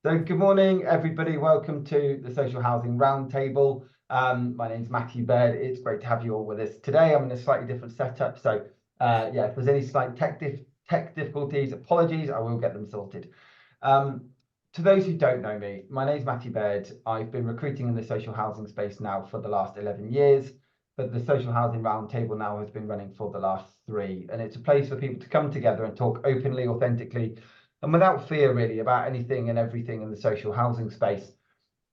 So good morning, everybody. Welcome to the Social Housing Roundtable. My name's Matthew Baird. It's great to have you all with us today. I'm in a slightly different setup. So if there's any slight tech difficulties, apologies, I will get them sorted. To those who don't know me, my name's Matthew Baird. I've been recruiting in the social housing space now for the last 11 years, but the Social Housing Roundtable now has been running for the last 3. And it's a place for people to come together and talk openly, authentically, and without fear really about anything and everything in the social housing space.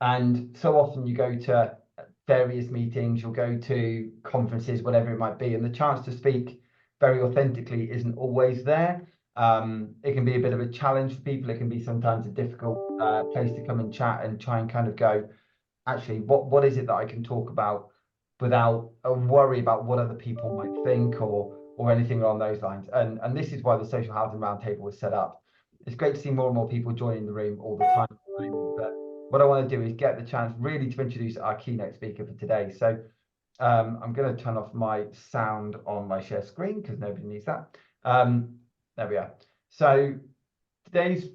And so often you go to various meetings, you'll go to conferences, whatever it might be, and the chance to speak very authentically isn't always there. It can be a bit of a challenge for people. It can be sometimes a difficult place to come and chat and try and kind of go, actually, what is it that I can talk about without a worry about what other people might think or anything along those lines. And this is why the Social Housing Roundtable was set up. It's great to see more and more people joining the room all the time. But what I want to do is get the chance really to introduce our keynote speaker for today. So I'm going to turn off my sound on my share screen because nobody needs that. There we are. So today's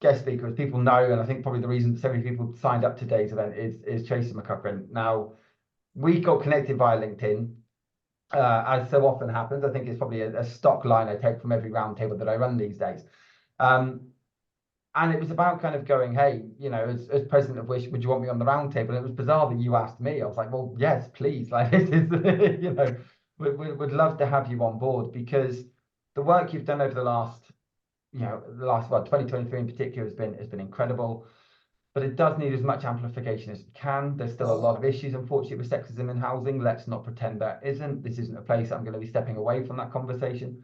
guest speaker, as people know, and I think probably the reason so many people signed up to today's event is Tracey McEachran. Now, we got connected via LinkedIn. As so often happens, I think it's probably a stock line I take from every roundtable that I run these days. And it was about kind of going, hey, you know, as president of Wish, would you want me on the roundtable? It was bizarre that you asked me. I was like, well, yes, please. Like, this is, you know, we'd love to have you on board because the work you've done over the last, well, 2023 in particular has been incredible. But it does need as much amplification as it can. There's still a lot of issues, unfortunately, with sexism in housing. Let's not pretend that isn't. This isn't a place I'm going to be stepping away from that conversation.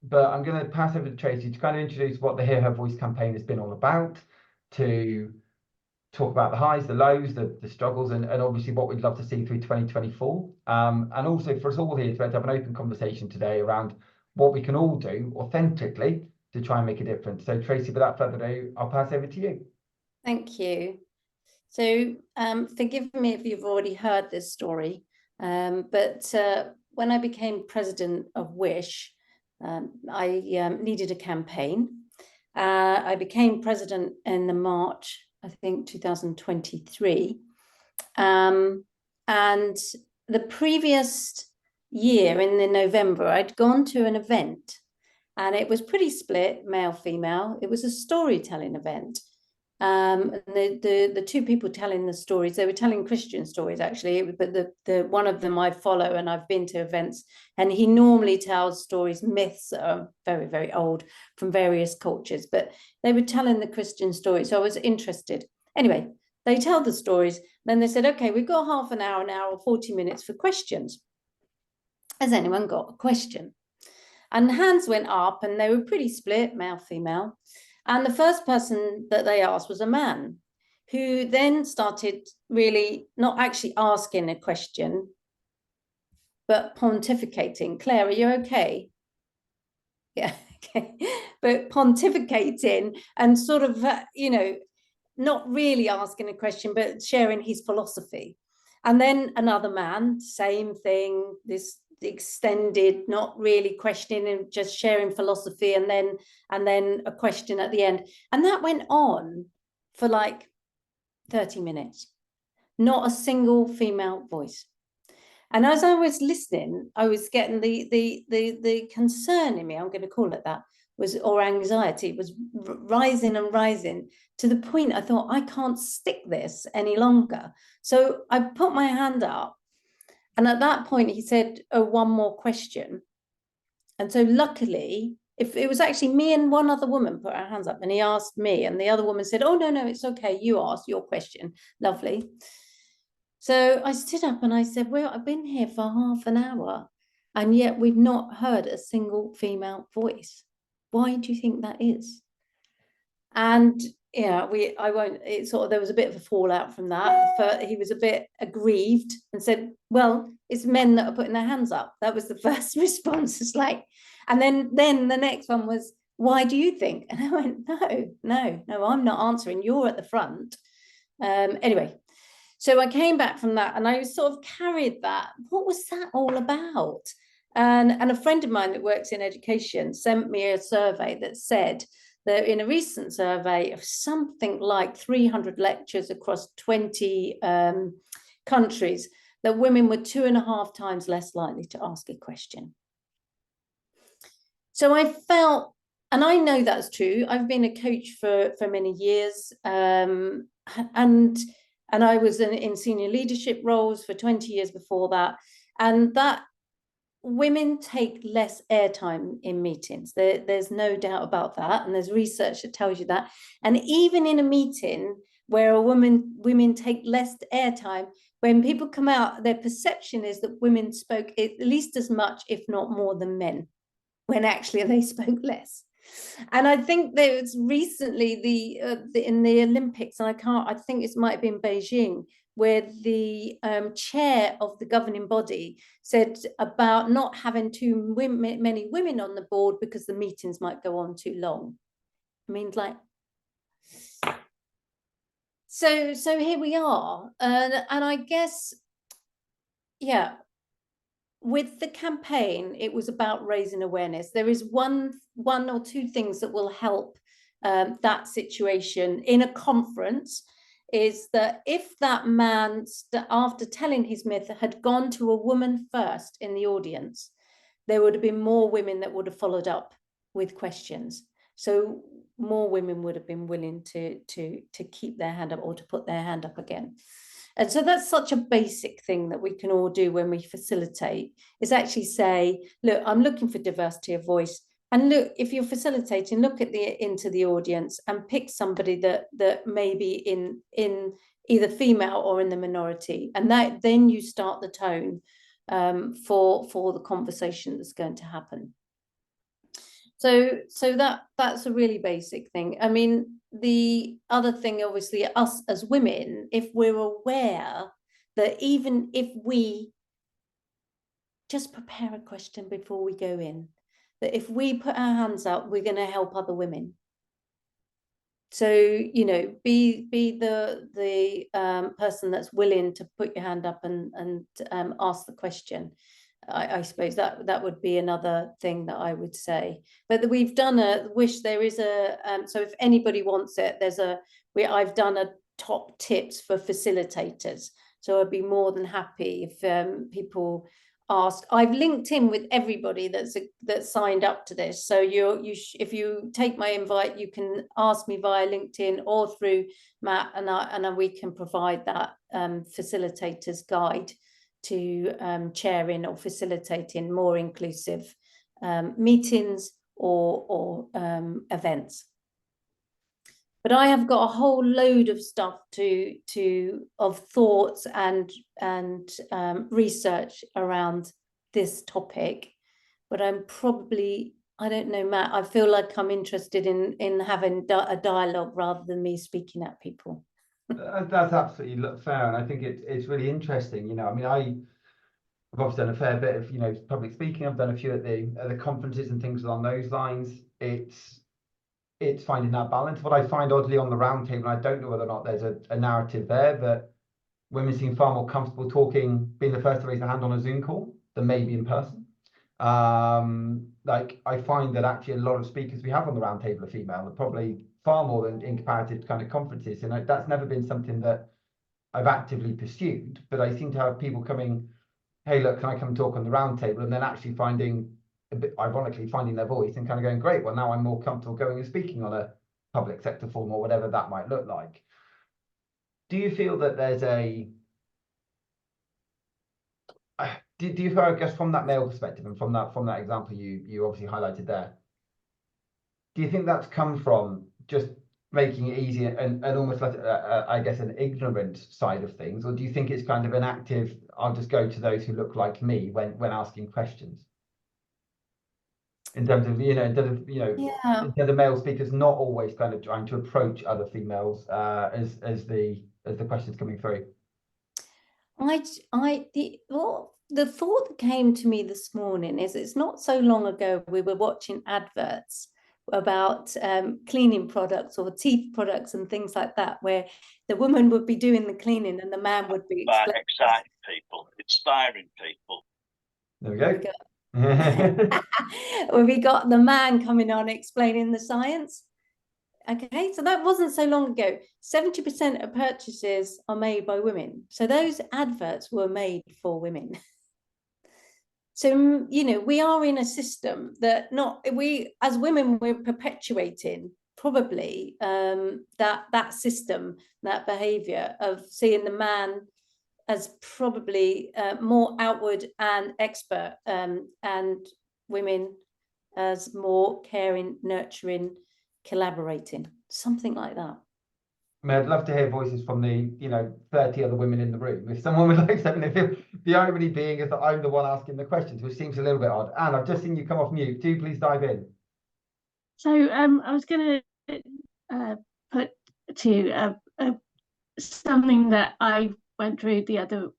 But I'm going to pass over to Tracey to kind of introduce what the Hear Her Voice campaign has been all about, to talk about the highs, the lows, the struggles, and obviously what we'd love to see through 2024. And also for us all here to have an open conversation today around what we can all do authentically to try and make a difference. So Tracey, without further ado, I'll pass over to you. Thank you. So forgive me if you've already heard this story, but when I became president of Wish, I needed a campaign. I became president in the March, I think, 2023. And the previous year in the November, I'd gone to an event and it was pretty split, male, female. It was a storytelling event. The two people telling the stories, they were telling Christian stories actually, but the one of them I follow and I've been to events, and he normally tells stories, myths that are very, very old from various cultures, but they were telling the Christian story, so I was interested. Anyway, they tell the stories, then they said, okay, we've got half an hour or 40 minutes for questions. Has anyone got a question? And hands went up and they were pretty split, male, female. And the first person that they asked was a man, who then started really not actually asking a question, but pontificating. Claire, are you okay? Yeah, okay. But pontificating and sort of, not really asking a question, but sharing his philosophy. And then another man, same thing, this extended, not really questioning and just sharing philosophy, and then a question at the end. And that went on for like 30 minutes. Not a single female voice. And as I was listening, I was getting the concern in me, I'm going to call it that, or anxiety was rising and rising to the point I thought, I can't stick this any longer. So I put my hand up. And at that point, he said, oh, one more question. And so luckily, if it was actually me and one other woman put our hands up, and he asked me, and the other woman said, oh, no, it's okay. You asked your question. Lovely. So I stood up and I said, well, I've been here for half an hour, and yet we've not heard a single female voice. Why do you think that is? And yeah, there was a bit of a fallout from that. He was a bit aggrieved and said, well, it's men that are putting their hands up. That was the first response. It's like, and then the next one was, why do you think? And I went, no, I'm not answering. You're at the front. Anyway, so I came back from that and I sort of carried that. What was that all about? And a friend of mine that works in education sent me a survey that said that in a recent survey of something like 300 lectures across 20 countries, that women were 2.5 times less likely to ask a question. So I felt, and I know that's true, I've been a coach for many years, and I was in senior leadership roles for 20 years before that, and that women take less airtime in meetings. There's no doubt about that, and there's research that tells you that. And even in a meeting where women take less airtime, when people come out, their perception is that women spoke at least as much, if not more, than men, when actually they spoke less. And I think there was recently in the Olympics, and I think it might have been Beijing, where the chair of the governing body said about not having many women on the board because the meetings might go on too long. I mean, like, so here we are, and I guess, yeah. With the campaign, it was about raising awareness. There is one or two things that will help that situation in a conference, is that if that man, after telling his myth, had gone to a woman first in the audience, there would have been more women that would have followed up with questions. So more women would have been willing to keep their hand up or to put their hand up again. And so that's such a basic thing that we can all do when we facilitate, is actually say, look, I'm looking for diversity of voice. And look, if you're facilitating, look at into the audience and pick somebody that may be in either female or in the minority. And then you start the tone for the conversation that's going to happen. So that's a really basic thing. I mean, the other thing, obviously, us as women, if we're aware that even if we just prepare a question before we go in, that if we put our hands up, we're going to help other women. So, you know, be the person that's willing to put your hand up and ask the question. I suppose that would be another thing that I would say. But we've done there is a so if anybody wants it, I've done a top tips for facilitators. So I'd be more than happy if people ask. I've linked in with everybody that's signed up to this. So if you take my invite, you can ask me via LinkedIn or through Matt, and we can provide that facilitators guide to chairing or facilitating more inclusive meetings or events. But I have got a whole load of stuff of thoughts and research around this topic. But I'm probably, I don't know, Matt, I feel like I'm interested in having a dialogue rather than me speaking at people. That's absolutely fair, and I think it's really interesting. You know, I mean, I've obviously done a fair bit of, you know, public speaking. I've done a few at the conferences and things along those lines. It's finding that balance. What I find oddly on the roundtable, and I don't know whether or not there's a narrative there, that women seem far more comfortable being the first to raise their hand on a Zoom call than maybe in person. Like, I find that actually a lot of speakers we have on the roundtable are female, and probably far more than in comparative kind of conferences. And that's never been something that I've actively pursued, but I seem to have people coming, hey, look, can I come and talk on the roundtable? And then actually finding, a bit ironically, finding their voice and kind of going, great, well, now I'm more comfortable going and speaking on a public sector forum or whatever that might look like. Do you feel that there's do you feel, I guess, from that male perspective and from that example you obviously highlighted there, do you think that's come from just making it easy and almost like I guess an ignorant side of things, or do you think it's kind of an active, I'll just go to those who look like me when asking questions, in terms of, you know, Yeah. instead of male speakers not always kind of trying to approach other females as the questions coming through? The thought that came to me this morning is, it's not so long ago we were watching adverts about cleaning products or teeth products and things like that, where the woman would be doing the cleaning and the man would be exciting people, inspiring people. There we go. Well, we got the man coming on explaining the science. Okay, so that wasn't so long ago. 70% of purchases are made by women. So those adverts were made for women. So, you know, we are in a system that we as women, we're perpetuating probably that system, that behavior of seeing the man as probably more outward and expert, and women as more caring, nurturing, collaborating, something like that. I mean, I'd love to hear voices from the, 30 other women in the room. If someone would like something, if the irony being is that I'm the one asking the questions, which seems a little bit odd. Anne, I've just seen you come off mute. Do please dive in. So I was going to put to you something that I went through the other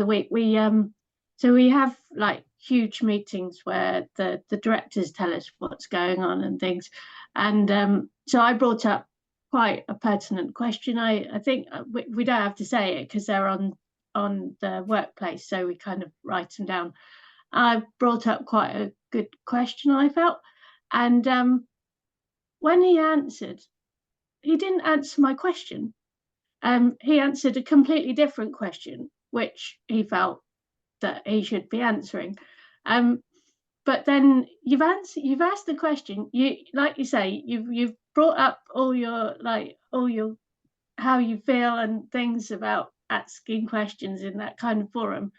week. We have like huge meetings where the directors tell us what's going on and things, and so I brought up quite a pertinent question. I think we don't have to say it because they're on the workplace, so we kind of write them down. I brought up quite a good question, I felt, and when he answered, he didn't answer my question. He answered a completely different question, which he felt that he should be answering. But then you've asked the question. You, like you say, you've brought up all your how you feel and things about asking questions in that kind of forum,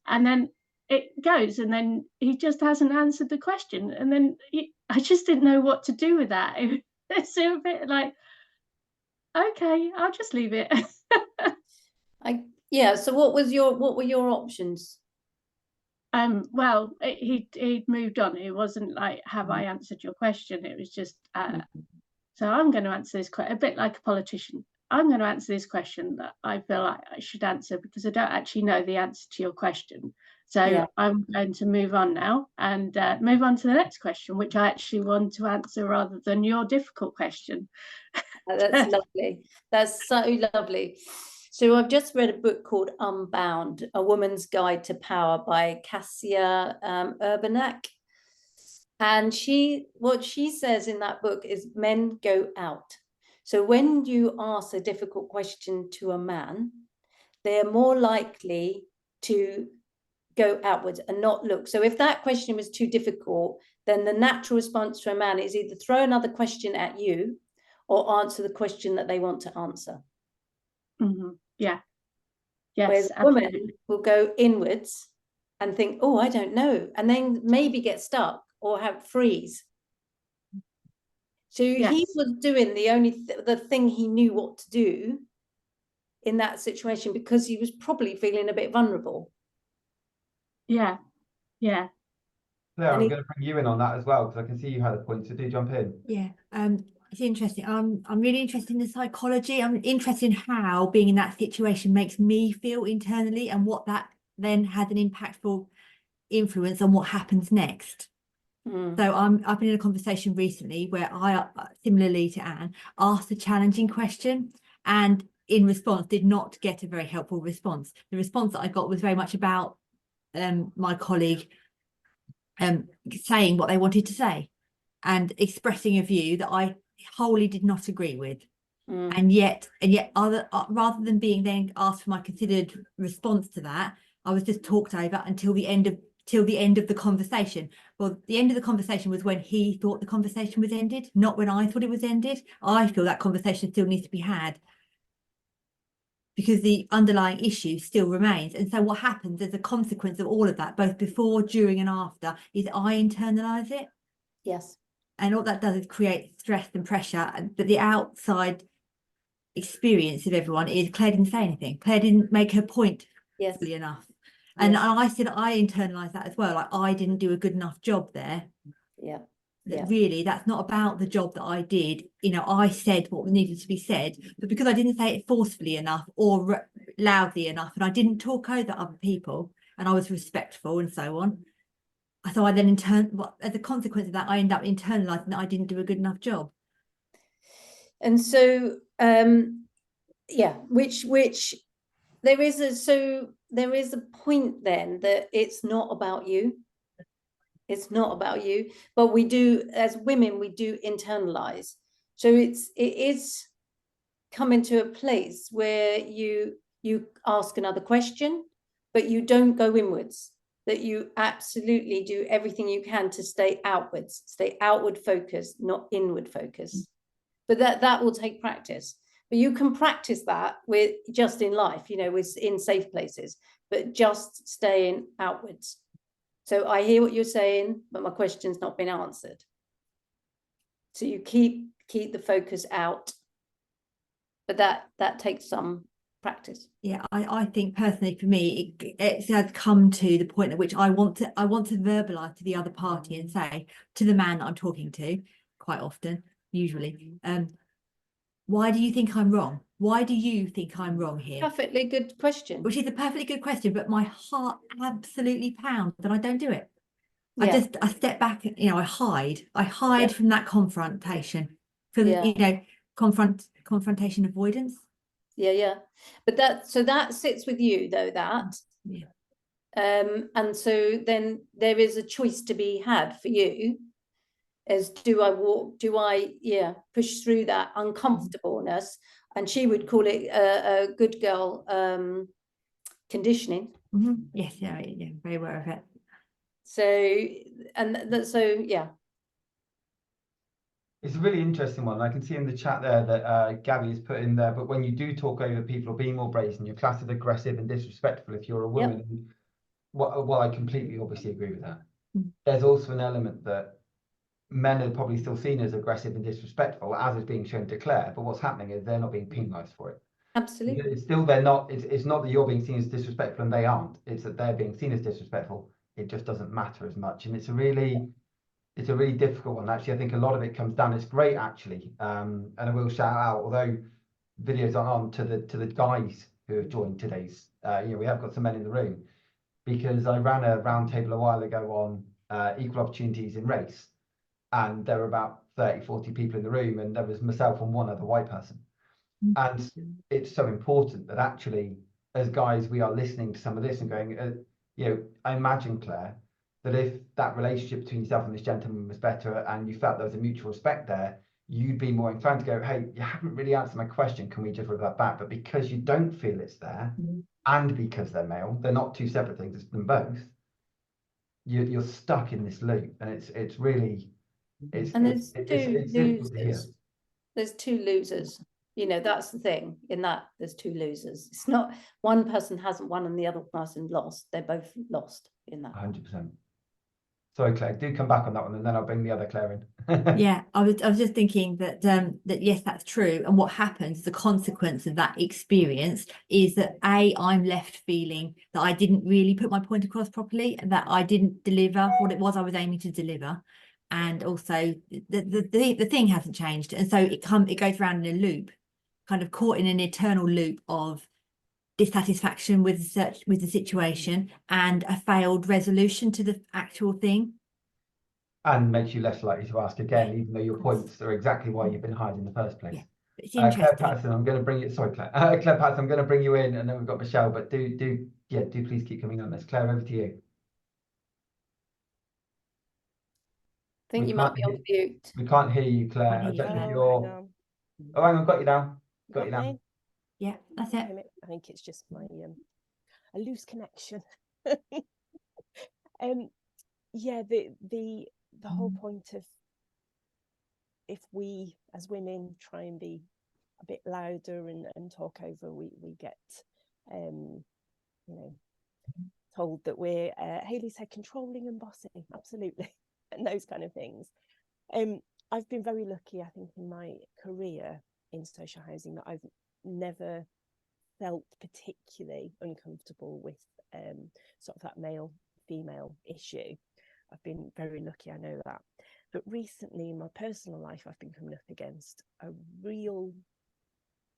and then it goes, and then he just hasn't answered the question, and then I just didn't know what to do with that. It's a bit like, okay, I'll just leave it. Yeah. So what were your options? Well, he'd moved on. It wasn't like, have I answered your question? It was just, so I'm going to answer this question, a bit like a politician. I'm going to answer this question that I feel like I should answer because I don't actually know the answer to your question. So yeah. I'm going to move on now and move on to the next question, which I actually want to answer rather than your difficult question. That's lovely. That's so lovely. So I've just read a book called Unbound, A Woman's Guide to Power by Cassia Urbanek. And what she says in that book is men go out. So when you ask a difficult question to a man, they're more likely to go outwards and not look. So if that question was too difficult, then the natural response to a man is either throw another question at you or answer the question that they want to answer. Mm-hmm. Yeah. Yes. Whereas a woman will go inwards and think, oh, I don't know, and then maybe get stuck or freeze. So yes. He was doing the thing he knew what to do in that situation because he was probably feeling a bit vulnerable. Yeah. Yeah. Claire, I'm going to bring you in on that as well because I can see you had a point, so do jump in. Yeah, it's interesting. I'm really interested in the psychology. I'm interested in how being in that situation makes me feel internally and what that then has an impactful influence on what happens next. So I've been in a conversation recently where I, similarly to Anne, asked a challenging question and in response did not get a very helpful response. The response that I got was very much about my colleague saying what they wanted to say and expressing a view that I wholly did not agree with. And yet rather than being then asked for my considered response to that, I was just talked over until the end of the conversation. Well, the end of the conversation was when he thought the conversation was ended, not when I thought it was ended. I feel that conversation still needs to be had because the underlying issue still remains. And so what happens as a consequence of all of that, both before, during and after, is I internalize it. Yes. And all that does is create stress and pressure. But the outside experience of everyone is Claire didn't say anything. Claire didn't make her point fully enough. And I said I internalized that as well. Like I didn't do a good enough job there. Yeah. Really, that's not about the job that I did. I said what needed to be said, but because I didn't say it forcefully enough or loudly enough, and I didn't talk over other people, and I was respectful and so on. So I then as a consequence of that, I end up internalizing that I didn't do a good enough job. And so, which there is a point then that it's not about you. It's not about you, but we do, as women, we do internalize. So it is coming to a place where you ask another question, but you don't go inwards, that you absolutely do everything you can to stay outward focused, not inward focused. But that will take practice. But you can practice that with just in life, you know, with in safe places, but just staying outwards. So I hear what you're saying, but my question's not been answered. So you keep the focus out, but that takes some practice. Yeah, I think personally for me, it has come to the point at which I want to verbalize to the other party and say to the man that I'm talking to, quite often, usually, why do you think I'm wrong? Why do you think I'm wrong here? Perfectly good question. Which is a perfectly good question, but my heart absolutely pounds that I don't do it. Yeah. I step back, you know, I hide from that confrontation, for the, you know, confrontation avoidance. Yeah. But that sits with you though, that. Yeah. And so then there is a choice to be had for you, as do I push through that uncomfortableness, and she would call it a good girl conditioning. Yes, yeah, very aware of it. So yeah. It's a really interesting one. I can see in the chat there that Gabby has put in there, but when you do talk over people or be more brazen, you're classed as aggressive and disrespectful if you're a woman. Yep. And well, I completely obviously agree with that. There's also an element that men are probably still seen as aggressive and disrespectful, as is being shown to Claire, but what's happening is they're not being penalised for it. Absolutely. It's still, they're not, it's not that you're being seen as disrespectful and they aren't, it's that they're being seen as disrespectful. It just doesn't matter as much. And it's a really difficult one. Actually, I think a lot of it comes down, it's great actually. And I will shout out, although videos aren't on, to the guys who have joined today's, you know, we have got some men in the room, because I ran a roundtable a while ago on equal opportunities in race. And there were about 30, 40 people in the room, and there was myself and one other white person. And it's so important that actually, as guys, we are listening to some of this and going, you know, I imagine, Claire, that if that relationship between yourself and this gentleman was better and you felt there was a mutual respect there, you'd be more inclined to go, hey, you haven't really answered my question, can we just revert back? But because you don't feel it's there, and because they're male, they're not two separate things, it's them both, you're stuck in this loop. And it's really, it's difficult to hear. There's two losers. You know, that's the thing, in that there's two losers. It's not one person hasn't won and the other person lost. They're both lost in that. 100%. Sorry, Claire, do come back on that one, and then I'll bring the other Claire in. Yeah, I was just thinking that that yes, that's true. And what happens, the consequence of that experience is that I'm left feeling that I didn't really put my point across properly, and that I didn't deliver what it was I was aiming to deliver. And also the thing hasn't changed. And so it goes around in a loop, kind of caught in an eternal loop of dissatisfaction with the situation and a failed resolution to the actual thing. And makes you less likely to ask again, even though your points are exactly why you've been hired in the first place. Yeah, it's interesting. Claire Patterson, I'm going to bring you. Sorry, Claire. Claire Patterson, I'm going to bring you in, and then we've got Michelle. But do please keep coming on this. Claire, over to you. I think you might be on mute. We can't hear you, Claire. I don't know if you're. Oh, hang on, got you now. Got you now. Yeah, that's it. I think it's just my a loose connection. Yeah, the whole point of, if we as women try and be a bit louder and talk over, we get you know, told that we're Hayley said controlling and bossy, absolutely, and those kind of things. I've been very lucky, I think, in my career in social housing, that I've never felt particularly uncomfortable with sort of that male-female issue. I've been very lucky, I know that. But recently in my personal life, I've been coming up against a real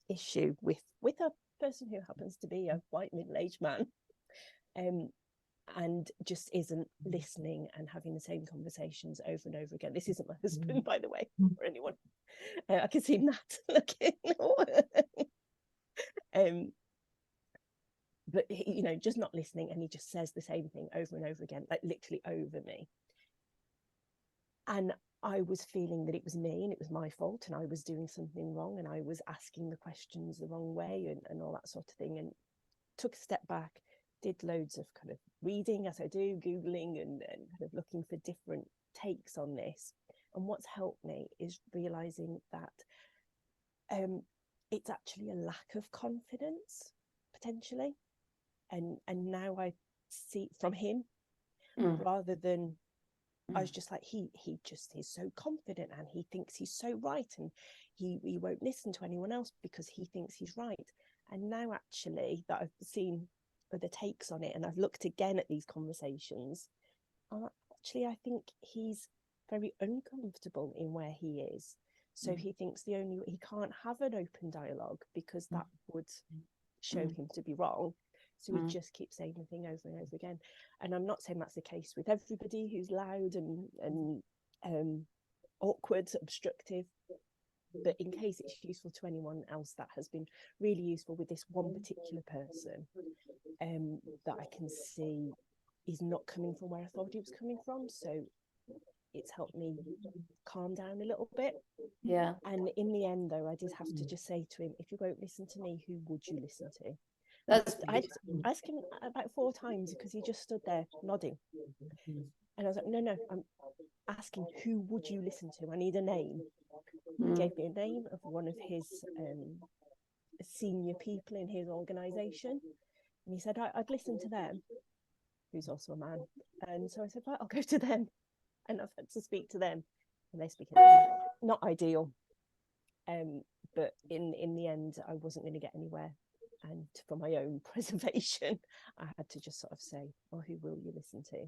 issue with a person who happens to be a white middle-aged man, and just isn't listening and having the same conversations over and over again. This isn't my husband, by the way, for anyone. I can see Nat looking. But he, you know, just not listening, and he just says the same thing over and over again, like literally over me. And I was feeling that it was me and it was my fault and I was doing something wrong and I was asking the questions the wrong way and all that sort of thing, and took a step back, did loads of kind of reading as I do, Googling and kind of looking for different takes on this. And what's helped me is realizing that it's actually a lack of confidence potentially, and now I see from him, rather than I was just like, he just is so confident and he thinks he's so right and he won't listen to anyone else because he thinks he's right. And now actually that I've seen other takes on it and I've looked again at these conversations, actually I think he's very uncomfortable in where he is. So he thinks he can't have an open dialogue because that would show him to be wrong. So he just keeps saying the thing over and over again. And I'm not saying that's the case with everybody who's loud and awkward, obstructive, but in case it's useful to anyone else, that has been really useful with this one particular person that I can see is not coming from where I thought he was coming from. So it's helped me calm down a little bit. Yeah. And in the end, though, I did have to just say to him, if you won't listen to me, who would you listen to? I asked him about 4 times because he just stood there nodding. And I was like, no, I'm asking, who would you listen to? I need a name. He gave me a name of one of his senior people in his organisation. And he said, I'd listen to them, who's also a man. And so I said, right, I'll go to them. And I've had to speak to them. And they speak in not ideal. But in the end, I wasn't going to get anywhere. And for my own preservation, I had to just sort of say, well, who will you listen to?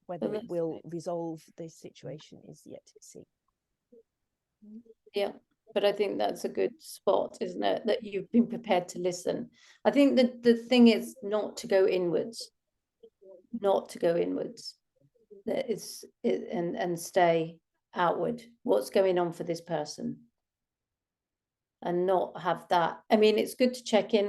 Whether it will resolve this situation is yet to be seen. Yeah, but I think that's a good spot, isn't it? That you've been prepared to listen. I think that the thing is not to go inwards, that is and stay outward. What's going on for this person? And not have that. I mean, it's good to check in.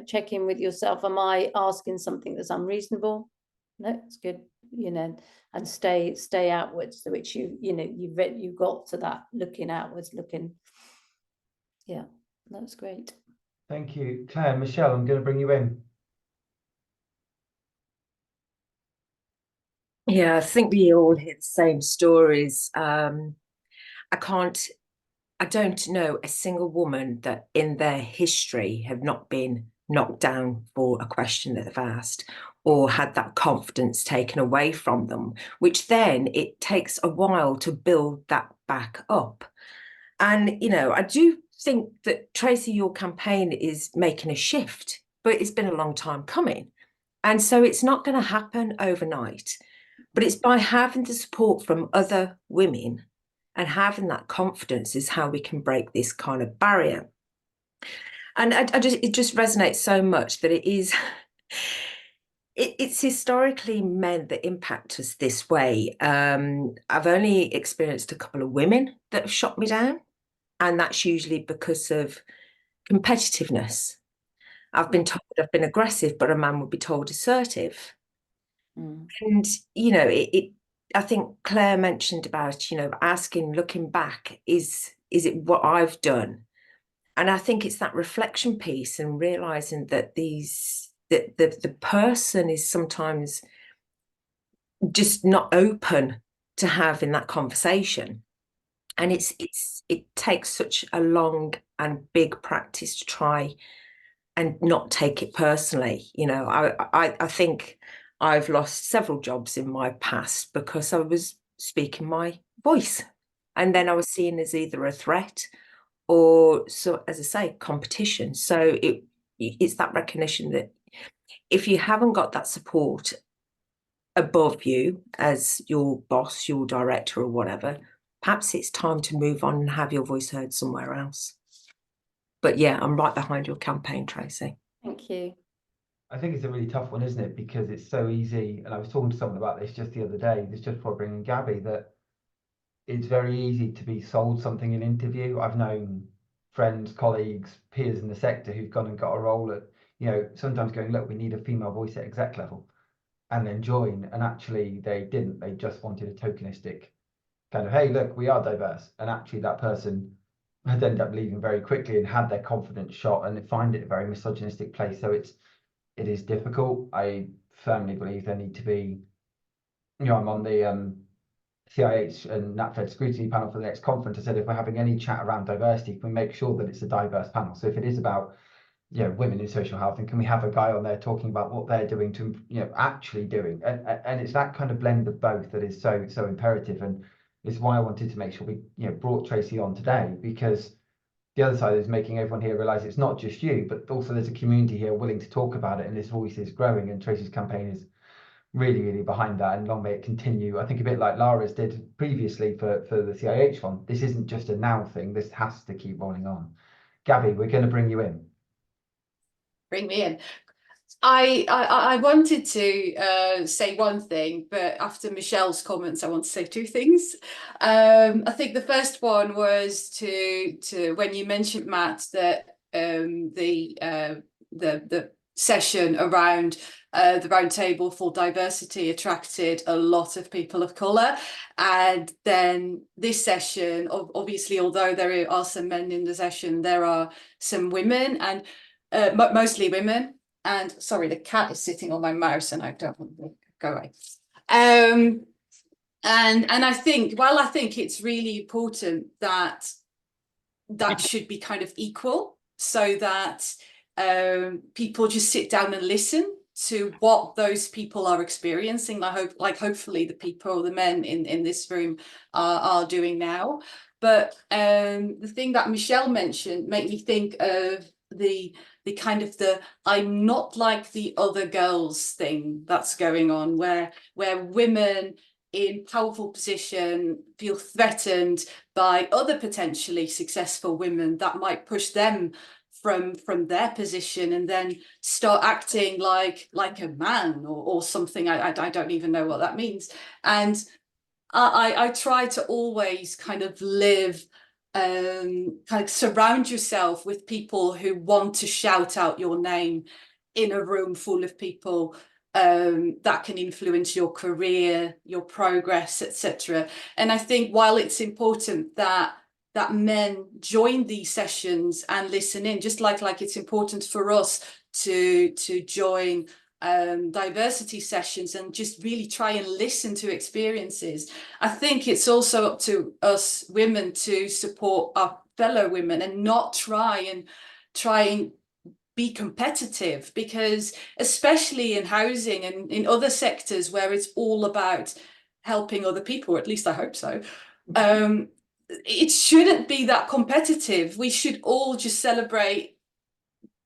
Check in with yourself. Am I asking something that's unreasonable? No, it's good, and stay outwards, which you got to that looking outwards, yeah, that's great. Thank you, Claire. Michelle, I'm going to bring you in. Yeah, I think we all hear the same stories. I don't know a single woman that in their history have not been knocked down for a question that they've asked or had that confidence taken away from them, which then it takes a while to build that back up. And, I do think that, Tracey, your campaign is making a shift, but it's been a long time coming. And so it's not going to happen overnight, but it's by having the support from other women and having that confidence is how we can break this kind of barrier. And it just resonates so much that it's historically men that impact us this way. I've only experienced a couple of women that have shot me down, and that's usually because of competitiveness. I've been told I've been aggressive, but a man would be told assertive. And, I think Claire mentioned about, asking, looking back, is it what I've done? And I think it's that reflection piece and realizing that the person is sometimes just not open to having that conversation. And it takes such a long and big practice to try and not take it personally. I think I've lost several jobs in my past because I was speaking my voice, and then I was seen as either a threat or, so as I say, competition. So it's that recognition that if you haven't got that support above you as your boss, your director or whatever, perhaps it's time to move on and have your voice heard somewhere else. But yeah, I'm right behind your campaign, Tracey. Thank you. I think it's a really tough one, isn't it? Because it's so easy. And I was talking to someone about this just the other day, just before bringing Gabby, that it's very easy to be sold something in an interview. I've known friends, colleagues, peers in the sector who've gone and got a role at, sometimes going, look, we need a female voice at exec level. and then join, and actually they didn't. They just wanted a tokenistic kind of, hey, look, we are diverse, and actually that person had ended up leaving very quickly and had their confidence shot, and find it a very misogynistic place. So it is difficult. I firmly believe there need to be, I'm on the CIH and NatFed scrutiny panel for the next conference. I said, if we're having any chat around diversity, can we make sure that it's a diverse panel? So if it is about, women in social housing, can we have a guy on there talking about what they're doing to, actually doing? And it's that kind of blend of both that is so imperative, and it's why I wanted to make sure we, brought Tracey on today, because the other side is making everyone here realize it's not just you, but also there's a community here willing to talk about it, and this voice is growing, and Tracey's campaign is really behind that, and long may it continue. I think a bit like Lara's did previously for the CIH one. This isn't just a now thing, this has to keep rolling on. Gabby, we're going to bring you in. Bring me in. I wanted to say one thing, but after Michelle's comments, I want to say two things. I think the first one was to when you mentioned, Matt, that the session around the roundtable for diversity attracted a lot of people of colour, and then this session, obviously, although there are some men in the session, there are some women, and mostly women. And sorry, the cat is sitting on my mouse and I don't want to go away. And I think, while I think it's really important that should be kind of equal, so that people just sit down and listen to what those people are experiencing. Hopefully the people, the men in this room are doing now. But the thing that Michelle mentioned made me think of the kind of the I'm not like the other girls thing that's going on, where women in powerful position feel threatened by other potentially successful women that might push them from their position, and then start acting like a man or something. I don't even know what that means. And I try to always kind of live, kind of surround yourself with people who want to shout out your name in a room full of people that can influence your career, your progress, etc. And I think while it's important that men join these sessions and listen in, just like it's important for us to join diversity sessions and just really try and listen to experiences, I think it's also up to us women to support our fellow women and not try and be competitive, because especially in housing and in other sectors where it's all about helping other people, or at least I hope so, it shouldn't be that competitive. We should all just celebrate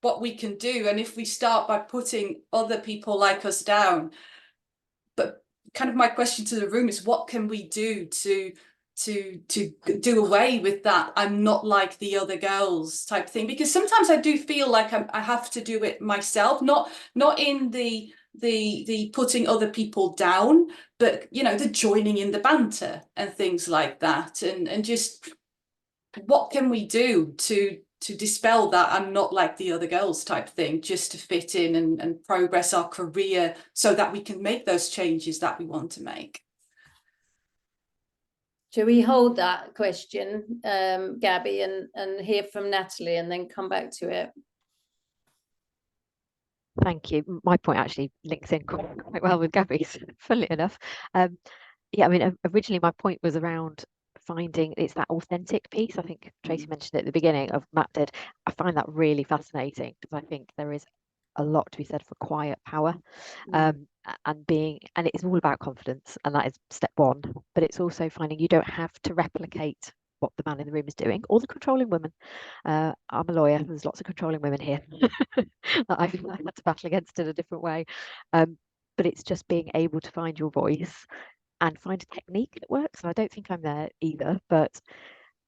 what we can do, and if we start by putting other people like us down, but kind of my question to the room is, what can we do to do away with that I'm not like the other girls type thing? Because sometimes I do feel like I have to do it myself, not in the putting other people down, but the joining in the banter and things like that, and just what can we do to dispel that I'm not like the other girls type thing, just to fit in and progress our career so that we can make those changes that we want to make. Shall we hold that question, Gabby, and hear from Natalie, and then come back to it? Thank you. My point actually links in quite well with Gabby's, funnily enough. Yeah, I mean, originally my point was around finding it's that authentic piece. I think Tracey mentioned it at the beginning, of Matt did. I find that really fascinating, because I think there is a lot to be said for quiet power, and it's all about confidence, and that is step one. But it's also finding you don't have to replicate what the man in the room is doing, or the controlling woman. I'm a lawyer, there's lots of controlling women here that I've had to battle against in a different way, but it's just being able to find your voice and find a technique that works. And I don't think I'm there either, but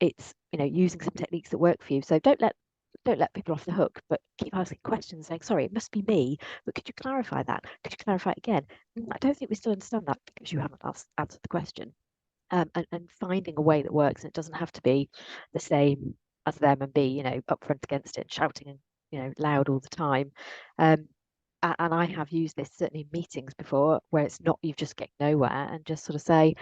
it's using some techniques that work for you. So don't let people off the hook, but keep asking questions, saying, sorry, it must be me, but could you clarify that? Could you clarify it again? I don't think we still understand that, because you haven't answered the question. And finding a way that works, and it doesn't have to be the same as them and be upfront against it, shouting and loud all the time. and I have used this certainly in meetings before, where it's not, you've just get nowhere, and just sort of say,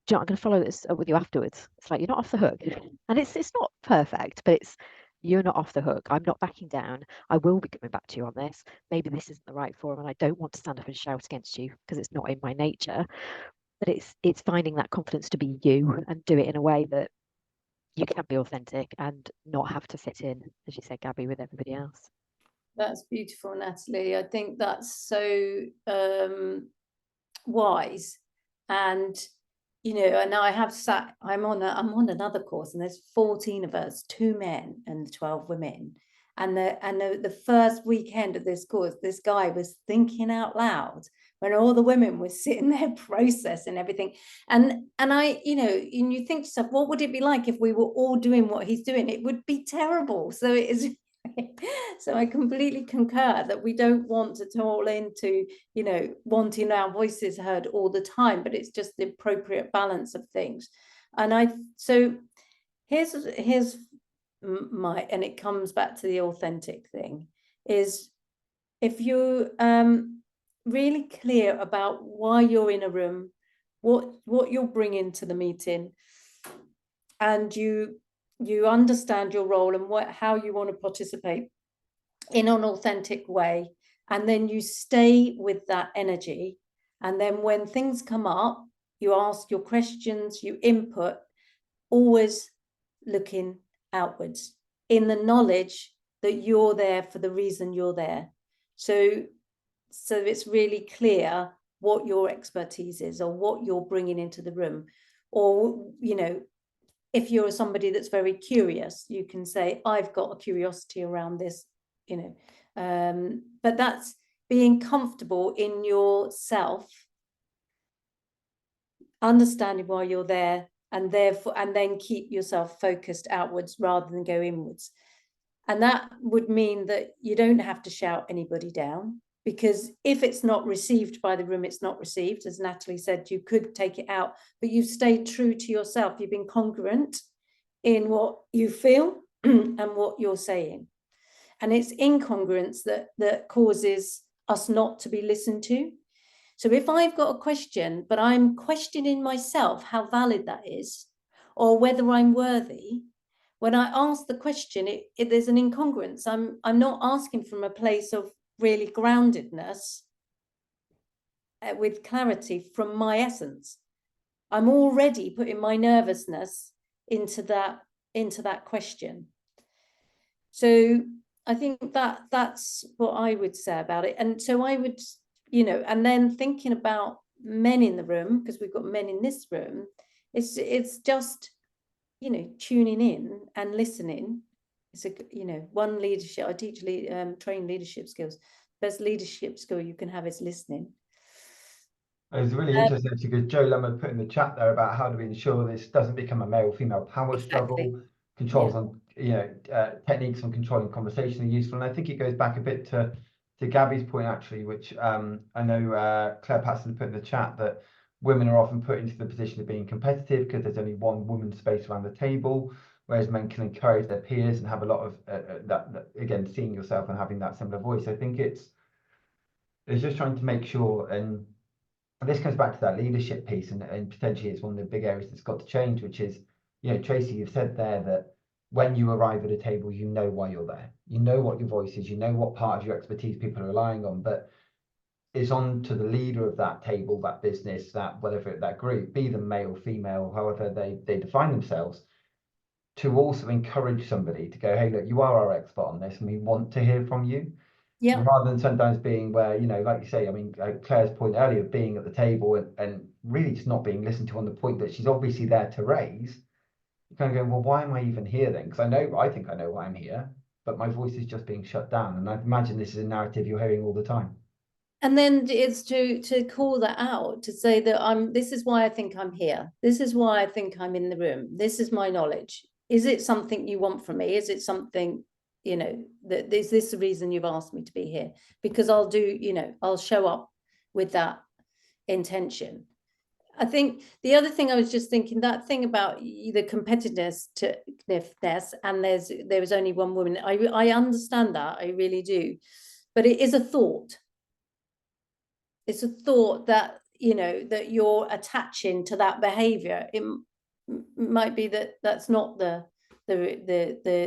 do you know, I'm going to follow this up with you afterwards. It's like, you're not off the hook. And it's not perfect, but it's, you're not off the hook. I'm not backing down. I will be coming back to you on this. Maybe this isn't the right forum, and I don't want to stand up and shout against you because it's not in my nature. But it's finding that confidence to be you and do it in a way that you can be authentic and not have to fit in, as you said, Gabby, with everybody else. That's beautiful, Natalie. I think that's so wise. And you know, and I have sat, I'm on another course, and there's 14 of us, 2 men and 12 women. And the first weekend of this course, this guy was thinking out loud when all the women were sitting there processing everything. And I, you know, and you think to yourself, what would it be like if we were all doing what he's doing? It would be terrible. So it is. So I completely concur that we don't want to fall into, you know, wanting our voices heard all the time, but it's just the appropriate balance of things. And so here's my, and it comes back to the authentic thing, is if you're really clear about why you're in a room, what you're bringing to the meeting, and you understand your role and how you want to participate in an authentic way, and then you stay with that energy, and then when things come up, you ask your questions, you input, always looking outwards in the knowledge that you're there for the reason you're there. So it's really clear what your expertise is or what you're bringing into the room. Or, you know, if you're somebody that's very curious, you can say, I've got a curiosity around this, you know, but that's being comfortable in yourself, understanding why you're there, and therefore, and then keep yourself focused outwards rather than go inwards. And that would mean that you don't have to shout anybody down, because if it's not received by the room, it's not received. As Natalie said, you could take it out, but you've stayed true to yourself. You've been congruent in what you feel and what you're saying. And it's incongruence that causes us not to be listened to. So if I've got a question, but I'm questioning myself how valid that is, or whether I'm worthy, when I ask the question, there's an incongruence. I'm not asking from a place of really groundedness with clarity from my essence. I'm already putting my nervousness into that question. So I think that's what I would say about it. And so I would, you know, and then thinking about men in the room, because we've got men in this room, it's just, you know, tuning in and listening. It's a, you know, one leadership, I teach train leadership skills. Best leadership skill you can have is listening. It was really interesting actually, because Joe Lummer put in the chat there about how do we ensure this doesn't become a male-female power struggle. Controls on, you know, techniques on controlling conversation are useful, and I think it goes back a bit to Gabby's point actually, which I know Claire Patson put in the chat, that women are often put into the position of being competitive because there's only one woman space around the table, whereas men can encourage their peers and have a lot of that again, seeing yourself and having that similar voice. I think it's just trying to make sure, and this comes back to that leadership piece, and potentially it's one of the big areas that's got to change, which is, you know, Tracey, you've said there that when you arrive at a table, you know why you're there. You know what your voice is, you know what part of your expertise people are relying on, but it's on to the leader of that table, that business, that whatever, that group, be them male, female, however they define themselves, to also encourage somebody to go, hey, look, you are our expert on this and we want to hear from you. Yeah. Rather than sometimes being where, you know, like you say, I mean, Claire's point earlier, being at the table and really just not being listened to on the point that she's obviously there to raise. You're kind of going, well, why am I even here then? Because I think I know why I'm here, but my voice is just being shut down. And I imagine this is a narrative you're hearing all the time. And then it's to call that out, to say that this is why I think I'm here. This is why I think I'm in the room. This is my knowledge. Is it something you want from me? Is it something, you know, that is this the reason you've asked me to be here? Because I'll do, you know, I'll show up with that intention. I think the other thing I was just thinking, that thing about the competitiveness and there was only one woman. I understand that, I really do, but it is a thought. it's a thought that, you know, that you're attaching to that behavior. It might be that that's not the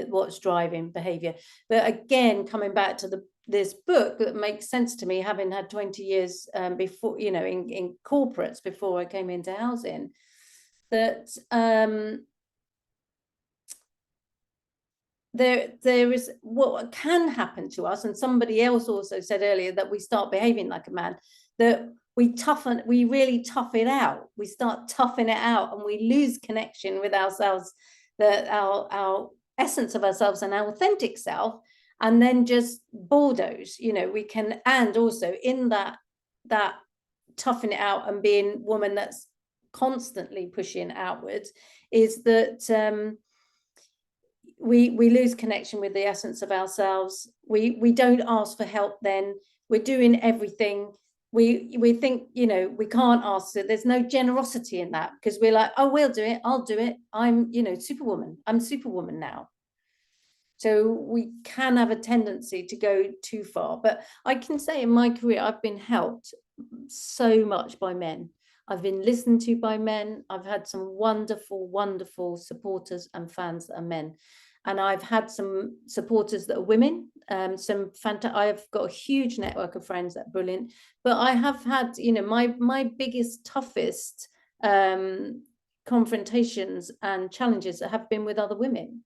what's driving behavior. But again, coming back to this book, that makes sense to me, having had 20 years before, you know, in corporates before I came into housing, that there is what can happen to us, and somebody else also said earlier that we start behaving like a man, that we really tough it out. We start toughing it out and we lose connection with ourselves, that our essence of ourselves and our authentic self, and then just bulldoze, you know, we can. And also in that toughing it out and being woman that's constantly pushing outwards, is that we lose connection with the essence of ourselves. We don't ask for help. Then we're doing everything. We think, you know, we can't ask it. There's no generosity in that, because we're like, oh, we'll do it. I'll do it. I'm, you know, Superwoman. I'm Superwoman now. So we can have a tendency to go too far. But I can say in my career, I've been helped so much by men. I've been listened to by men. I've had some wonderful, wonderful supporters and fans that are men. And I've had some supporters that are women. I've got a huge network of friends that are brilliant. But I have had, you know, my biggest, toughest confrontations and challenges that have been with other women.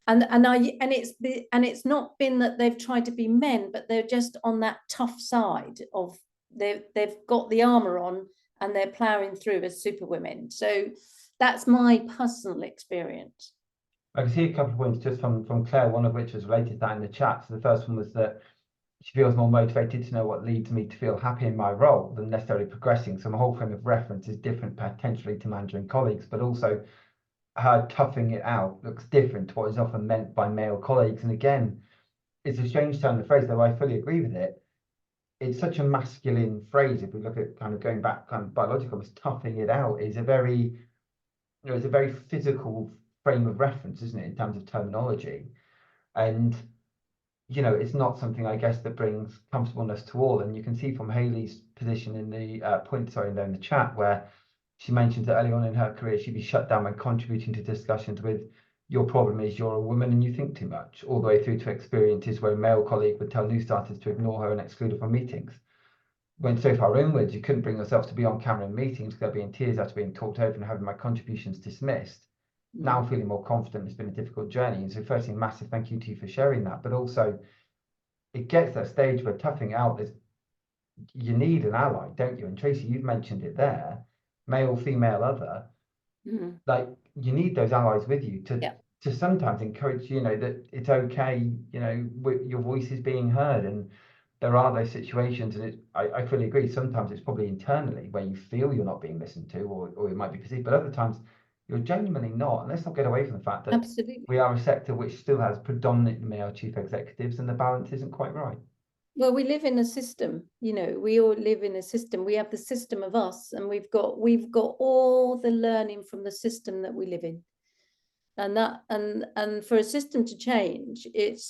And it's not been that they've tried to be men, but they're just on that tough side of they've got the armor on and they're plowing through as superwomen. So that's my personal experience. I can see a couple of points just from Claire, one of which was related to that in the chat. So the first one was that she feels more motivated to know what leads me to feel happy in my role than necessarily progressing. So my whole frame of reference is different potentially to managing colleagues, but also her toughing it out looks different to what is often meant by male colleagues. And again, it's a strange turn of the phrase, though I fully agree with it. It's such a masculine phrase. If we look at kind of going back kind of biological, toughing it out is a very, you know, it's a very physical frame of reference, isn't it, in terms of terminology? And, you know, it's not something, I guess, that brings comfortableness to all. And you can see from Hayley's position in the in the chat, where she mentions that early on in her career, she'd be shut down when contributing to discussions with, your problem is you're a woman and you think too much, all the way through to experiences where a male colleague would tell new starters to ignore her and exclude her from meetings. Went so far inwards, you couldn't bring yourself to be on camera in meetings because I'd be in tears after being talked over and having my contributions dismissed. Now I'm feeling more confident. It's been a difficult journey. And so firstly, massive thank you to you for sharing that. But also, it gets that stage where toughing out is, you need an ally, don't you? And Tracey, you've mentioned it there, male, female, other. Like, you need those allies with you to sometimes encourage, you know, that it's okay, you know, your voice is being heard. And there are those situations, and I fully agree, sometimes it's probably internally where you feel you're not being listened to, or it might be perceived, but other times you're genuinely not. And let's not get away from the fact that we are a sector which still has predominantly male chief executives, and the balance isn't quite right. Well, we live in a system, you know, we all live in a system. We have the system of us, and we've got all the learning from the system that we live in. And that, and for a system to change, it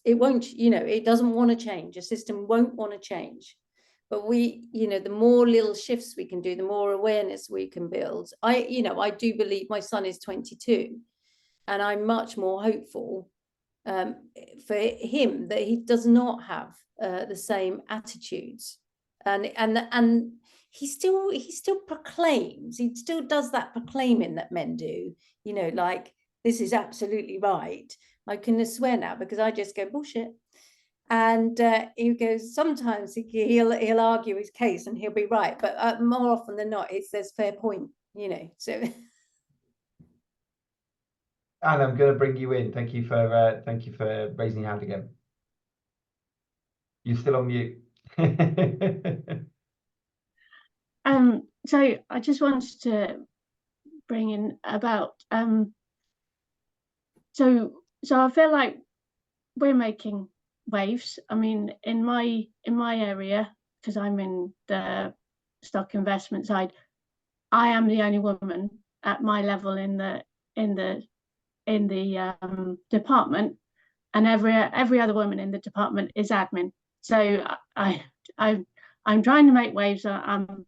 won't, you know, it doesn't want to change. A system won't want to change. But we, you know, the more little shifts we can do, the more awareness we can build. You know, I do believe, my son is 22, and I'm much more hopeful for him that he does not have the same attitudes, and he still proclaims, he still does that proclaiming that men do, you know, like, this is absolutely right. I can swear now because I just go bullshit. And he goes, sometimes he'll argue his case and he'll be right, but more often than not, there's fair point, you know. So, and I'm going to bring you in. Thank you for raising your hand again. You're still on mute. So I just wanted to bring in about so I feel like we're making waves. I mean, in my area, because I'm in the stock investment side, I am the only woman at my level in the department, and every other woman in the department is admin. So I I'm trying to make waves. I'm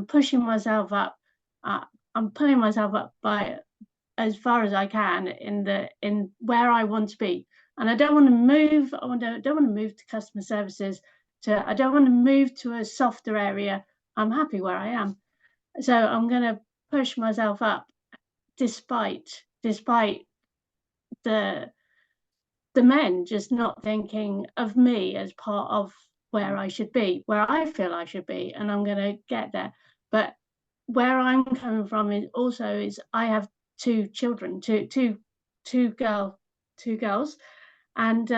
pushing myself up. I'm pulling myself up by as far as I can in where I want to be. And I don't want to move. I don't want to move to customer services. I don't want to move to a softer area. I'm happy where I am. So I'm going to push myself up, despite the men just not thinking of me as part of where I should be, where I feel I should be, and I'm going to get there. But where I'm coming from is I have two children, two girls, and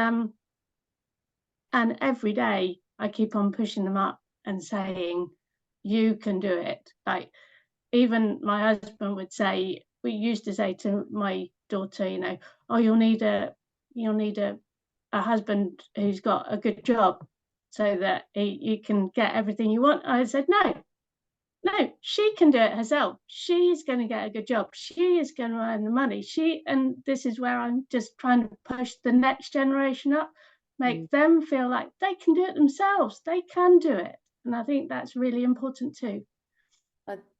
every day I keep on pushing them up and saying, you can do it. Like, even my husband would say, we used to say to my daughter, you know, oh, you'll need a husband who's got a good job so that you can get everything you want. I said, no, she can do it herself. She's going to get a good job. She is going to earn the money. And this is where I'm just trying to push the next generation up, make them feel like they can do it themselves. They can do it. And I think that's really important too.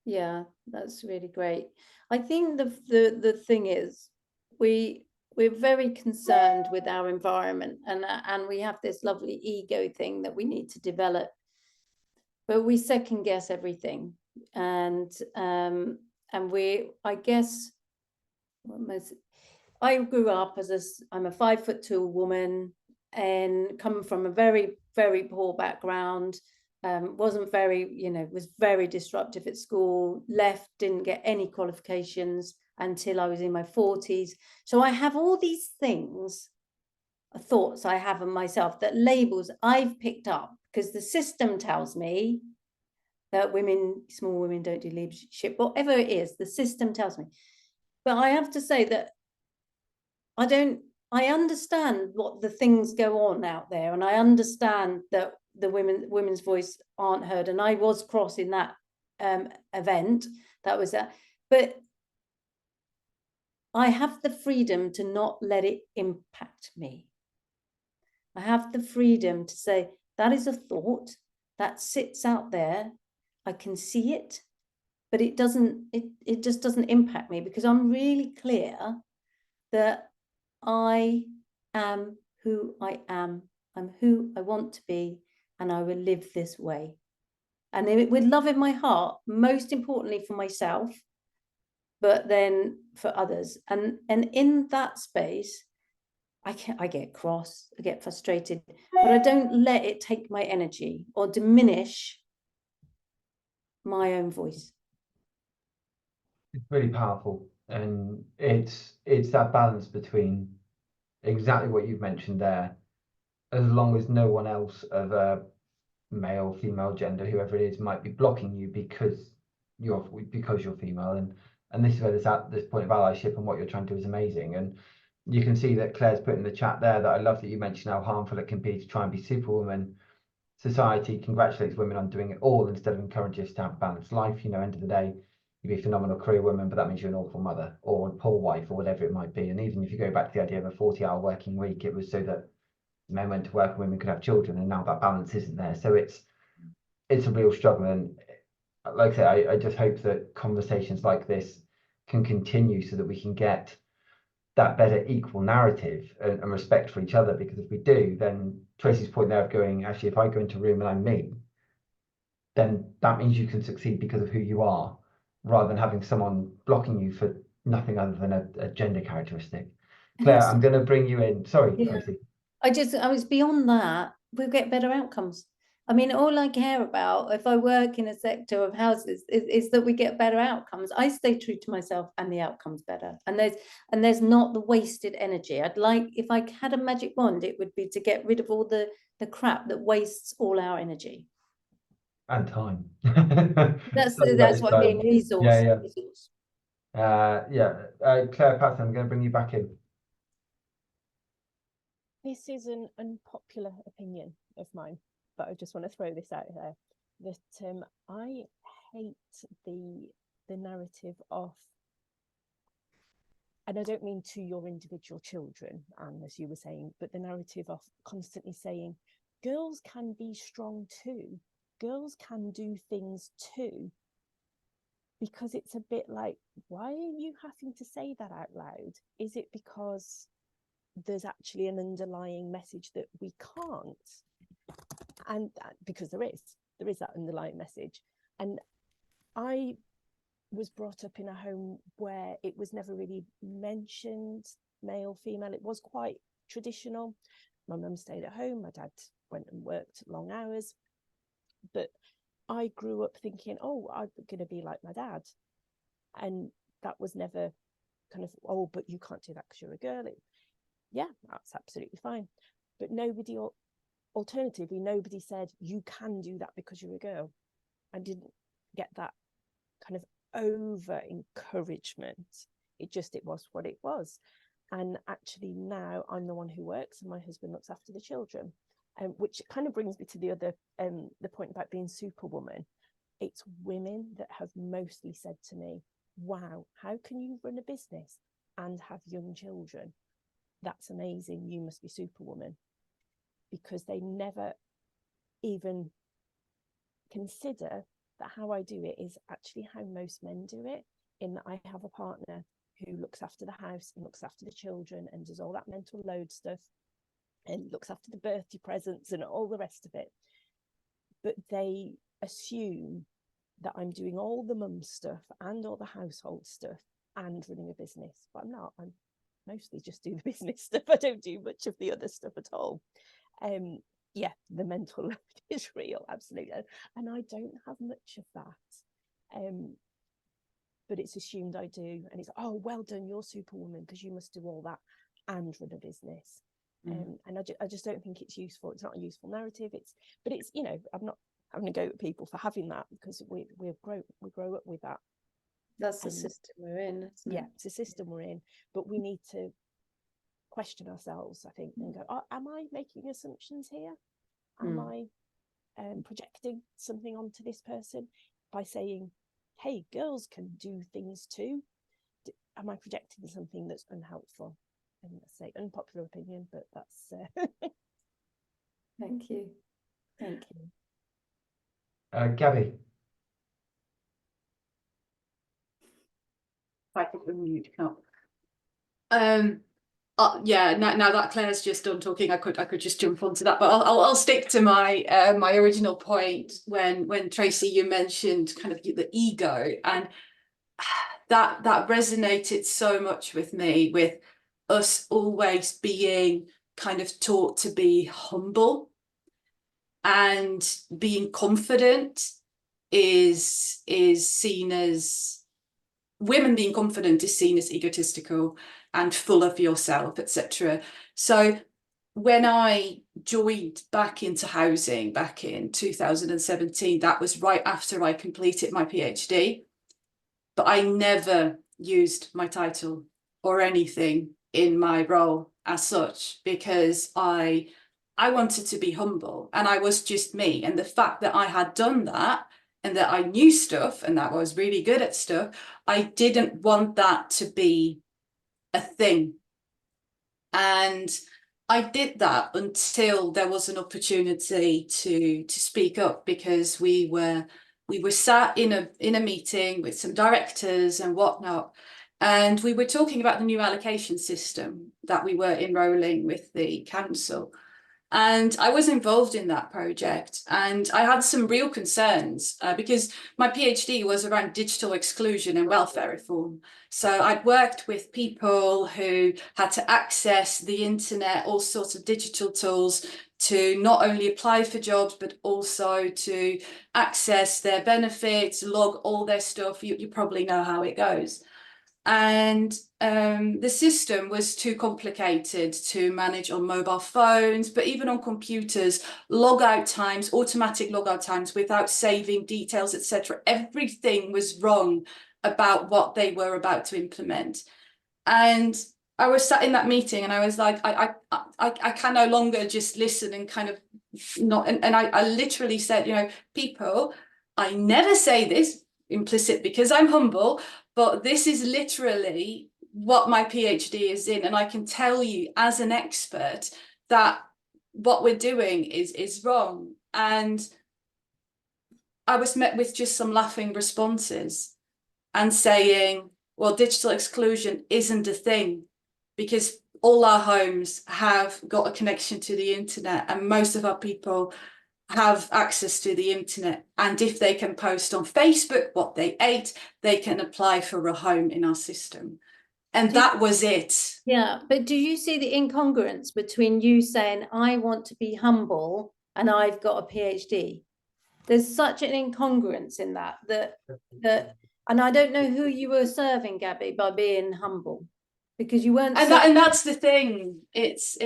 Yeah, that's really great. I think the thing is, we're very concerned with our environment, and we have this lovely ego thing that we need to develop, but we second guess everything, and I guess I grew up I'm a 5'2" woman, and coming from a very, very poor background. Wasn't very, was very disruptive at school, left, didn't get any qualifications until I was in my 40s. So I have all these thoughts I have of myself, that labels I've picked up, because the system tells me that small women don't do leadership, whatever it is, the system tells me. But I have to say that I understand what the things go on out there, and I understand that the women's voice aren't heard, and I was cross in that event. That was that, but I have the freedom to not let it impact me. I have the freedom to say, that is a thought that sits out there. I can see it, but it just doesn't impact me, because I'm really clear that I am who I am. I'm who I want to be, and I will live this way. And with love in my heart, most importantly for myself, but then for others. And in that space, I get cross, I get frustrated, but I don't let it take my energy or diminish my own voice. It's really powerful, and it's that balance between exactly what you've mentioned there. As long as no one else of a male, female, gender, whoever it is, might be blocking you because you're female, and this is where this point of allyship and what you're trying to do is amazing. And you can see that Claire's put in the chat there that I love that you mentioned how harmful it can be to try and be superwoman. Society congratulates women on doing it all instead of encouraging us to have a balanced life. End of the day, you'd be a phenomenal career woman, but that means you're an awful mother or a poor wife or whatever it might be. And even if you go back to the idea of a 40-hour working week, it was so that men went to work and women could have children, and now that balance isn't there. So it's a real struggle. And like I say, I just hope that conversations like this can continue so that we can get that better equal narrative and respect for each other, because if we do, then Tracey's point there of going, actually, if I go into a room and I'm me, then that means you can succeed because of who you are, rather than having someone blocking you for nothing other than a gender characteristic. Claire, I'm going to bring you in. Sorry, Yeah. Tracey. I was beyond that, we'll get better outcomes. I mean, all I care about, if I work in a sector of houses, is that we get better outcomes. I stay true to myself, and the outcome's better. And there's not the wasted energy. I'd like, if I had a magic wand, it would be to get rid of all the crap that wastes all our energy. And time. That's what I mean, resource. Yeah. Resource. Claire Patton, I'm going to bring you back in. This is an unpopular opinion of mine, but I just want to throw this out there, that I hate the narrative of, and I don't mean to your individual children, Anne, as you were saying, but the narrative of constantly saying, girls can be strong too. girls can do things too, because it's a bit like, why are you having to say that out loud? Is it because there's actually an underlying message that we can't? And because there is that underlying message. And I was brought up in a home where it was never really mentioned, male, female. It was quite traditional. My mum stayed at home, my dad went and worked long hours, but I grew up thinking, oh, I'm going to be like my dad. And that was never kind of, oh, but you can't do that because you're a girl. Yeah, that's absolutely fine. But alternatively, nobody said you can do that because you're a girl. I didn't get that kind of over encouragement. It was what it was. And actually now I'm the one who works and my husband looks after the children, which kind of brings me to the other the point about being superwoman. It's women that have mostly said to me, wow, how can you run a business and have young children? That's amazing, you must be superwoman. Because they never even consider that how I do it is actually how most men do it, in that I have a partner who looks after the house and looks after the children and does all that mental load stuff and looks after the birthday presents and all the rest of it. But they assume that I'm doing all the mum stuff and all the household stuff and running a business, but I'm not. I'm mostly just do the business stuff. I don't do much of the other stuff at all. Yeah, the mental load is real, absolutely, and I don't have much of that. But it's assumed I do, and it's, oh, well done, you're superwoman because you must do all that and run a business. And I just don't think it's useful. It's not a useful narrative. But it's, you know, I'm not having to go at people for having that, because we grow up with that. That's the system we're in. Yeah, it's a system we're in, but we need to question ourselves, I think, and go, oh, am I making assumptions here? Am I projecting something onto this person by saying, hey, girls can do things too? Am I projecting something that's unhelpful? And let's say unpopular opinion, but that's Thank you. Gabby. If I could unmute, can't. Yeah, now that Claire's just done talking, I could just jump onto that, but I'll stick to my my original point when Tracey, you mentioned kind of the ego, and that resonated so much with me, with us always being kind of taught to be humble, and being confident is seen as, women being confident is seen as egotistical and full of yourself, etc. So when I joined back into housing back in 2017, that was right after I completed my PhD, but I never used my title or anything in my role as such, because I wanted to be humble and I was just me. And the fact that I had done that and that I knew stuff and that I was really good at stuff, I didn't want that to be a thing. And I did that until there was an opportunity to speak up, because we were sat in a meeting with some directors and whatnot, and we were talking about the new allocation system that we were enrolling with the council. And I was involved in that project, and I had some real concerns because my PhD was around digital exclusion and welfare reform. So I'd worked with people who had to access the internet, all sorts of digital tools, to not only apply for jobs, but also to access their benefits, log all their stuff. You probably know how it goes. And the system was too complicated to manage on mobile phones, but even on computers, logout times, automatic logout times without saving details, etc. Everything was wrong about what they were about to implement. And I was sat in that meeting and I was like, I can no longer just listen and kind of not, and I literally said, you know, people, I never say this implicit because I'm humble, but this is literally what my PhD is in. And I can tell you as an expert that what we're doing is wrong. And I was met with just some laughing responses and saying, well, digital exclusion isn't a thing because all our homes have got a connection to the internet and most of our people have access to the internet. And if they can post on Facebook what they ate, they can apply for a home in our system. And that was it. Yeah, but do you see the incongruence between you saying, I want to be humble and I've got a PhD? There's such an incongruence in that, and I don't know who you were serving, Gabby, by being humble, because you weren't. And that's the thing. It's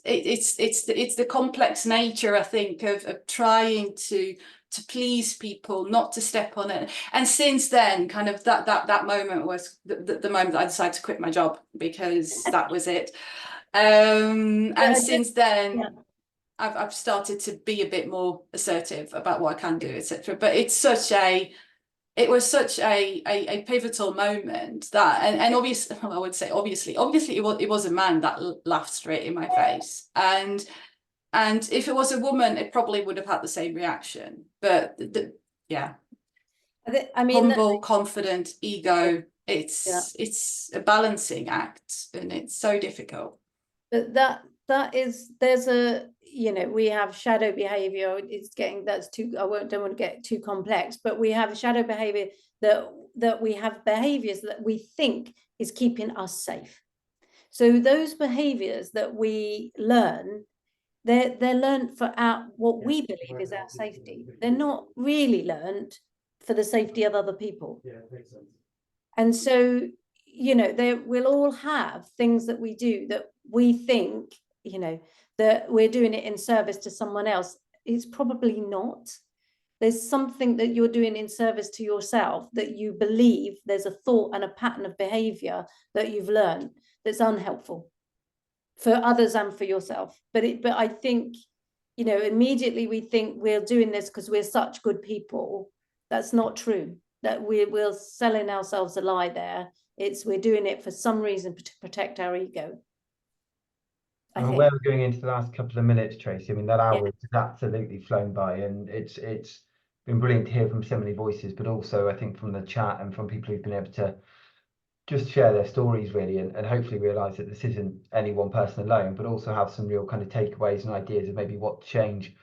the complex nature, I think, of trying to please people, not to step on it. And since then, kind of that moment was the moment that I decided to quit my job, because that was it. And since then. Yeah. I've started to be a bit more assertive about what I can do, etc. But it was such a pivotal moment that, and obviously, well, I would say obviously it was a man that laughed straight in my face, and if it was a woman, it probably would have had the same reaction. But yeah, I mean, humble, confident, ego. It's a balancing act, and it's so difficult. But there's a, we have shadow behavior. Don't want to get too complex, but we have shadow behavior that we have behaviors that we think is keeping us safe. So those behaviors that we learn, they're learned for what we believe is our safety. They're not really learned for the safety of other people. Yeah, it makes sense. And so, we'll all have things that we do that we think, that we're doing it in service to someone else. It's probably not. There's something that you're doing in service to yourself that you believe there's a thought and a pattern of behavior that you've learned that's unhelpful for others and for yourself. But I think, immediately we think we're doing this because we're such good people. That's not true. That we're selling ourselves a lie there. We're doing it for some reason to protect our ego. I'm aware we're going into the last couple of minutes, Tracey. I mean, that hour has absolutely flown by, and it's been brilliant to hear from so many voices, but also I think from the chat and from people who've been able to just share their stories really, and hopefully realise that this isn't any one person alone, but also have some real kind of takeaways and ideas of maybe what to change.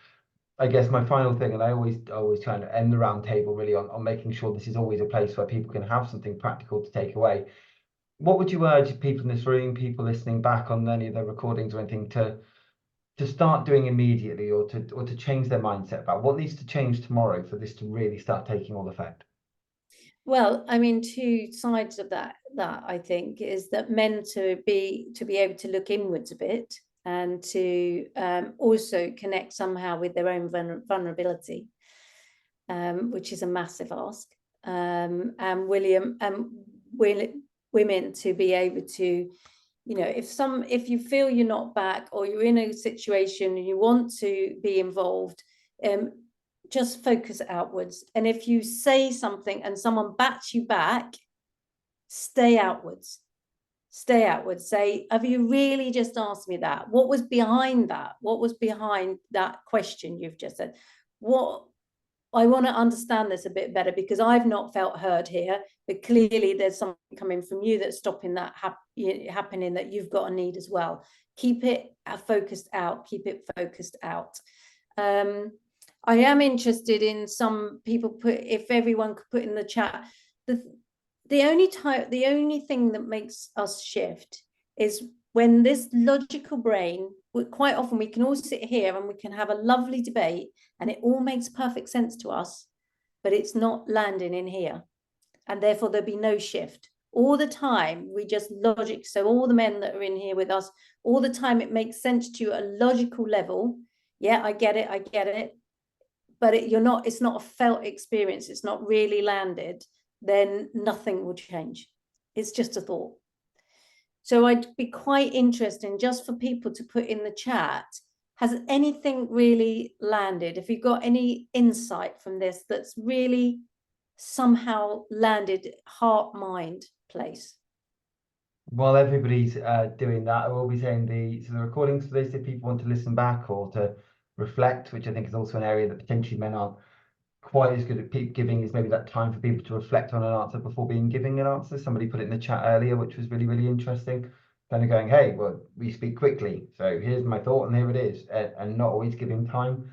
I guess my final thing, and I always try to end the round table really on making sure this is always a place where people can have something practical to take away. What would you urge people in this room, people listening back on any of the recordings or anything, to start doing immediately, or to change their mindset about what needs to change tomorrow for this to really start taking all effect? Well, I mean, two sides of that I think is that men to be able to look inwards a bit, and to also connect somehow with their own vulnerability, which is a massive ask. And women to be able to, if you feel you're not back, or you're in a situation and you want to be involved, just focus outwards. And if you say something and someone bats you back, stay outwards. Say, have you really just asked me that? What was behind that? What was behind that question you've just said? I want to understand this a bit better, because I've not felt heard here, but clearly there's something coming from you that's stopping that happening, that you've got a need as well. Keep it focused out. I am interested in some people if everyone could put in the chat, the only thing that makes us shift is when this logical brain, quite often we can all sit here and we can have a lovely debate and it all makes perfect sense to us, but it's not landing in here. And therefore there'll be no shift. All the time, we just logic. So all the men that are in here with us, all the time it makes sense to you at a logical level. Yeah, I get it. But it's not a felt experience. It's not really landed. Then nothing will change. It's just a thought. So I'd be quite interested just for people to put in the chat, has anything really landed? If you've got any insight from this that's really somehow landed heart, mind, place. While everybody's doing that, I will be saying the recordings for this, if people want to listen back or to reflect, which I think is also an area that potentially men aren't quite as good at giving is maybe that time for people to reflect on an answer before giving an answer. Somebody put it in the chat earlier, which was really, really interesting. Kind of going, hey, well, we speak quickly, so here's my thought and here it is, and not always giving time.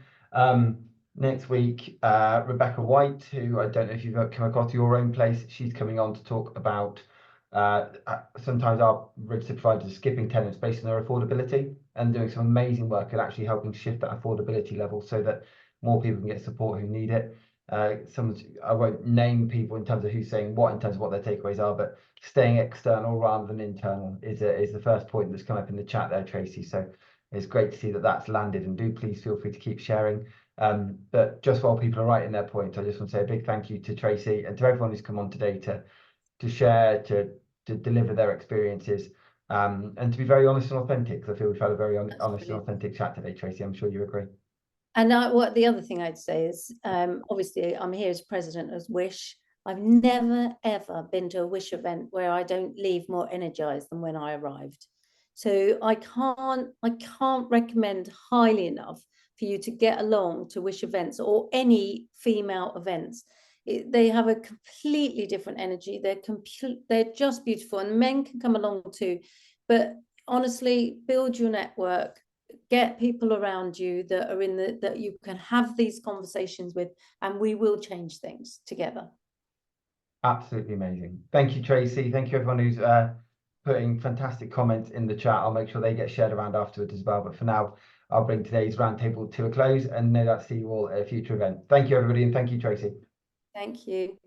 Next week, Rebecca White, who I don't know if you've come across your own place, she's coming on to talk about sometimes our registered providers are skipping tenants based on their affordability, and doing some amazing work at actually helping shift that affordability level so that more people can get support who need it. I won't name people in terms of who's saying what in terms of what their takeaways are, but staying external rather than internal is the first point that's come up in the chat there, Tracey. So it's great to see that that's landed, and do please feel free to keep sharing. But just while people are writing their points, I just want to say a big thank you to Tracey and to everyone who's come on today to share, to deliver their experiences, and to be very honest and authentic, because I feel we've had a very honest and authentic chat today, Tracey. I'm sure you agree. And what the other thing I'd say is, obviously I'm here as president of Wish. I've never ever been to a Wish event where I don't leave more energized than when I arrived. So I can't recommend highly enough for you to get along to Wish events or any female events. They have a completely different energy. They're just beautiful, and men can come along too. But honestly, build your network. Get people around you that are that you can have these conversations with, and we will change things together. Absolutely amazing. Thank you, Tracey. Thank you, everyone who's putting fantastic comments in the chat. I'll make sure they get shared around afterwards as well. But for now, I'll bring today's roundtable to a close, and no doubt see you all at a future event. Thank you, everybody, and thank you, Tracey. Thank you.